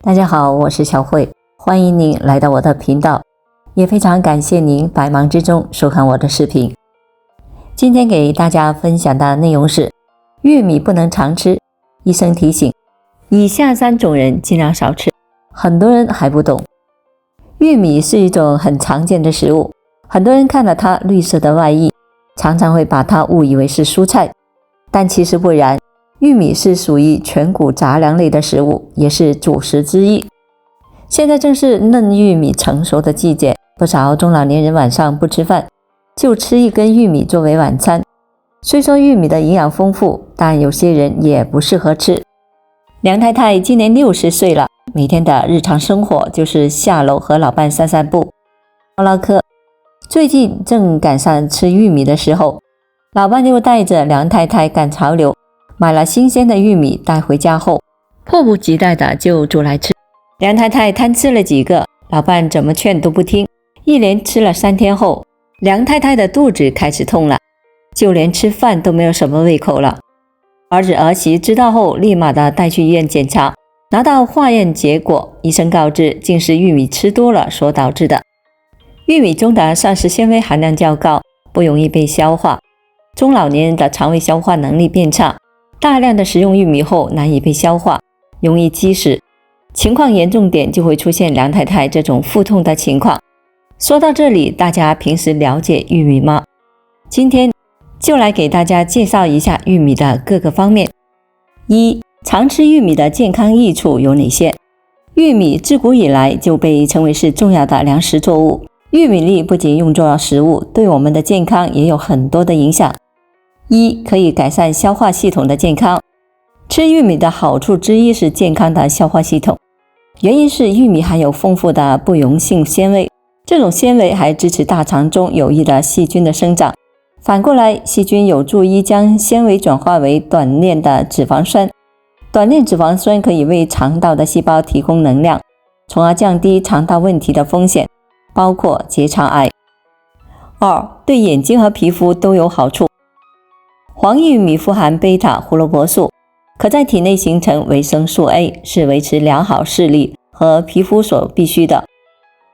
大家好，我是小慧，欢迎您来到我的频道，也非常感谢您百忙之中收看我的视频。今天给大家分享的内容是玉米不能常吃，医生提醒以下3种人尽量少吃。很多人还不懂，玉米是一种很常见的食物，很多人看了它绿色的外衣，常常会把它误以为是蔬菜，但其实不然。玉米是属于全谷杂粮类的食物，也是主食之一。现在正是嫩玉米成熟的季节，不少中老年人晚上不吃饭，就吃一根玉米作为晚餐。虽说玉米的营养丰富，但有些人也不适合吃。梁太太今年60岁了，每天的日常生活就是下楼和老伴散散步、唠唠嗑。最近正赶上吃玉米的时候，老伴就带着梁太太赶潮流，买了新鲜的玉米带回家后，迫不及待的就煮来吃。梁太太贪吃了几个，老伴怎么劝都不听，一连吃了3天后，梁太太的肚子开始痛了，就连吃饭都没有什么胃口了。儿子儿媳知道后，立马的带去医院检查，拿到化验结果，医生告知竟是玉米吃多了所导致的。玉米中的膳食纤维含量较高，不容易被消化，中老年人的肠胃消化能力变差，大量的食用玉米后难以被消化，容易积食，情况严重点就会出现梁太太这种腹痛的情况。说到这里，大家平时了解玉米吗？今天就来给大家介绍一下玉米的各个方面。1. 常吃玉米的健康益处有哪些？玉米自古以来就被称为是重要的粮食作物，玉米粒不仅用作食物，对我们的健康也有很多的影响。1. 可以改善消化系统的健康。吃玉米的好处之一是健康的消化系统，原因是玉米含有丰富的不溶性纤维，这种纤维还支持大肠中有益的细菌的生长。反过来，细菌有助于将纤维转化为短链的脂肪酸，短链脂肪酸可以为肠道的细胞提供能量，从而降低肠道问题的风险，包括结肠癌。2. 对眼睛和皮肤都有好处。黄玉米富含贝塔胡萝卜素，可在体内形成维生素 A， 是维持良好视力和皮肤所必需的。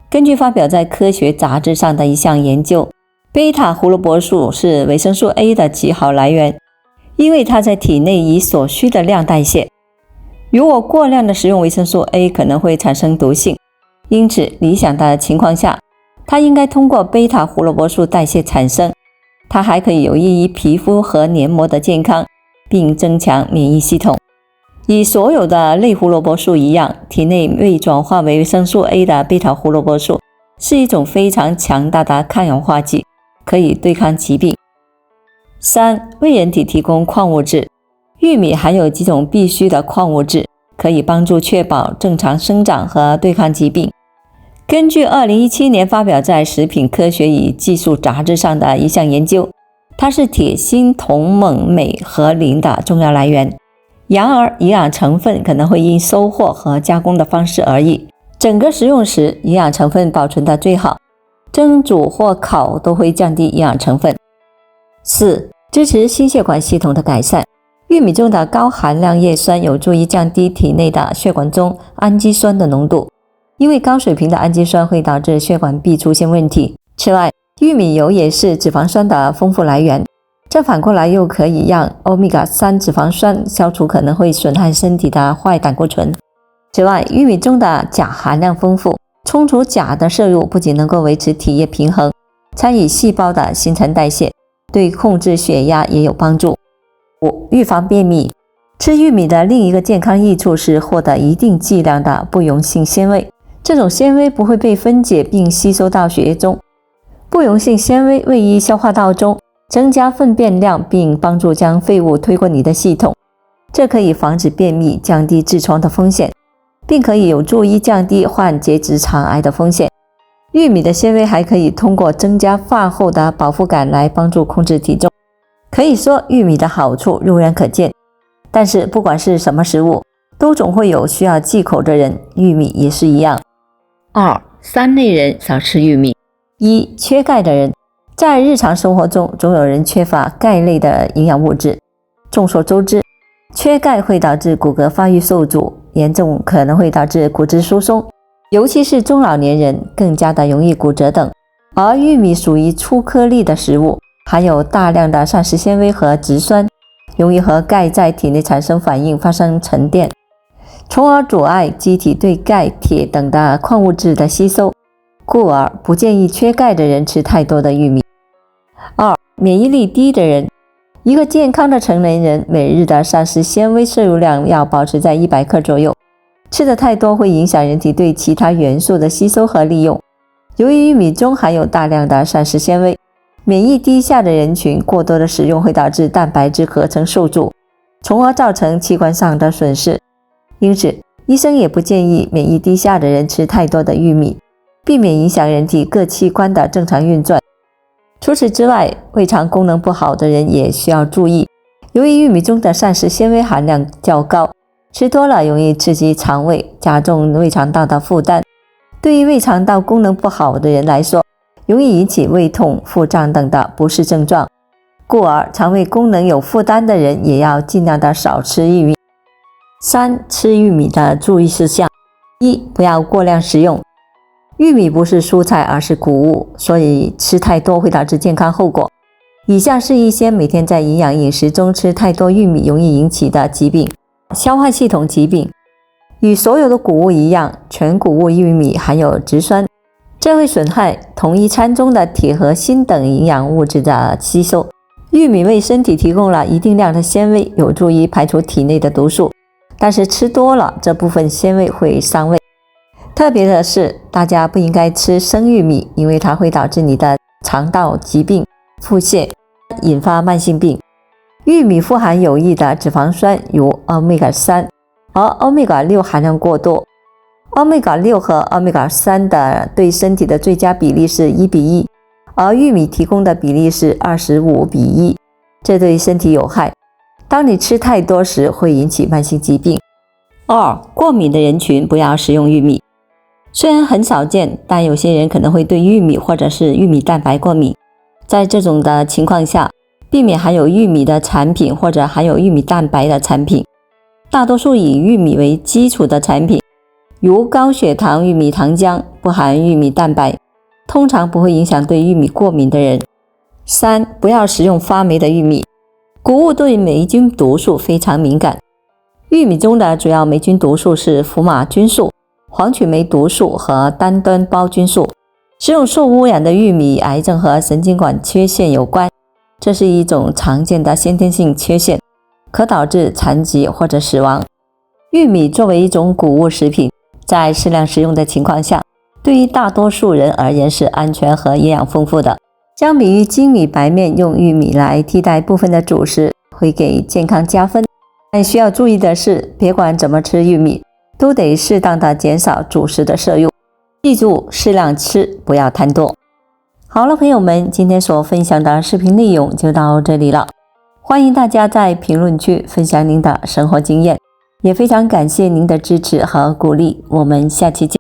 根据发表在科学杂志上的一项研究，贝塔胡萝卜素是维生素 A 的极好来源，因为它在体内以所需的量代谢。如果过量的食用维生素 A 可能会产生毒性，因此理想的情况下，它应该通过贝塔胡萝卜素代谢产生。它还可以有益于皮肤和黏膜的健康，并增强免疫系统。与所有的类胡萝卜素一样，体内未转化为维生素 A 的贝塔胡萝卜素是一种非常强大的抗氧化剂，可以对抗疾病。3. 为人体提供矿物质。玉米含有几种必需的矿物质，可以帮助确保正常生长和对抗疾病。根据2017年发表在《食品科学与技术杂志》上的一项研究，它是铁、锌、铜、锰、镁和磷的重要来源。然而，营养成分可能会因收获和加工的方式而异。整个食用时，营养成分保存的最好，蒸、煮或烤都会降低营养成分。4. 支持心血管系统的改善。玉米中的高含量叶酸有助于降低体内的血管中氨基酸的浓度，因为高水平的氨基酸会导致血管壁出现问题。此外，玉米油也是脂肪酸的丰富来源，这反过来又可以让欧米伽3脂肪酸消除可能会损害身体的坏胆固醇。此外，玉米中的钾含量丰富，充足钾的摄入不仅能够维持体液平衡，参与细胞的新陈代谢，对控制血压也有帮助。5. 预防便秘。吃玉米的另一个健康益处是获得一定剂量的不溶性纤维，这种纤维不会被分解并吸收到血液中。不溶性纤维位于消化道中，增加粪便量并帮助将废物推过你的系统，这可以防止便秘，降低痔疮的风险，并可以有助于降低患结直肠癌的风险。玉米的纤维还可以通过增加饭后的饱腹感来帮助控制体重。可以说玉米的好处肉眼可见，但是不管是什么食物，都总会有需要忌口的人，玉米也是一样。2. 3类人少吃玉米。1. 缺钙的人。在日常生活中，总有人缺乏钙类的营养物质。众所周知，缺钙会导致骨骼发育受阻，严重可能会导致骨质疏松，尤其是中老年人更加的容易骨折等。而玉米属于粗颗粒的食物，含有大量的膳食纤维和植酸，容易和钙在体内产生反应，发生沉淀，从而阻碍机体对钙、铁等的矿物质的吸收，故而不建议缺钙的人吃太多的玉米。2. 免疫力低的人，一个健康的成年人每日的膳食纤维摄入量要保持在100克左右，吃的太多会影响人体对其他元素的吸收和利用。由于玉米中含有大量的膳食纤维，免疫低下的人群过多的食用会导致蛋白质合成受阻，从而造成器官上的损失。因此，医生也不建议免疫低下的人吃太多的玉米，避免影响人体各器官的正常运转。除此之外，胃肠功能不好的人也需要注意，由于玉米中的膳食纤维含量较高，吃多了容易刺激肠胃，加重胃肠道的负担。对于胃肠道功能不好的人来说，容易引起胃痛、腹胀等的不适症状，故而肠胃功能有负担的人也要尽量的少吃玉米。3. 吃玉米的注意事项。1. 不要过量食用。玉米不是蔬菜，而是谷物，所以吃太多会导致健康后果。以下是一些每天在营养饮食中吃太多玉米容易引起的疾病。消化系统疾病。与所有的谷物一样，全谷物玉米含有植酸，这会损害同一餐中的铁和锌等营养物质的吸收。玉米为身体提供了一定量的纤维，有助于排除体内的毒素，但是吃多了，这部分纤维会伤胃。特别的是，大家不应该吃生玉米，因为它会导致你的肠道疾病、腹泻，引发慢性病。玉米富含有益的脂肪酸，如欧米伽3，而欧米伽6含量过多。欧米伽6和欧米伽3的对身体的最佳比例是1:1，而玉米提供的比例是25:1，这对身体有害。当你吃太多时，会引起慢性疾病。2. 过敏的人群不要食用玉米。虽然很少见，但有些人可能会对玉米或者是玉米蛋白过敏。在这种的情况下，避免含有玉米的产品或者含有玉米蛋白的产品。大多数以玉米为基础的产品，如高血糖玉米糖浆，不含玉米蛋白，通常不会影响对玉米过敏的人。3. 不要食用发霉的玉米。谷物对霉菌毒素非常敏感。玉米中的主要霉菌毒素是福马菌素、黄曲霉毒素和单端胞菌素。食用受污染的玉米，癌症和神经管缺陷有关，这是一种常见的先天性缺陷，可导致残疾或者死亡。玉米作为一种谷物食品，在适量食用的情况下，对于大多数人而言是安全和营养丰富的。相比于精米白面，用玉米来替代部分的主食，会给健康加分。但需要注意的是，别管怎么吃玉米，都得适当的减少主食的摄入。记住，适量吃，不要贪多。好了，朋友们，今天所分享的视频内容就到这里了。欢迎大家在评论区分享您的生活经验，也非常感谢您的支持和鼓励。我们下期见。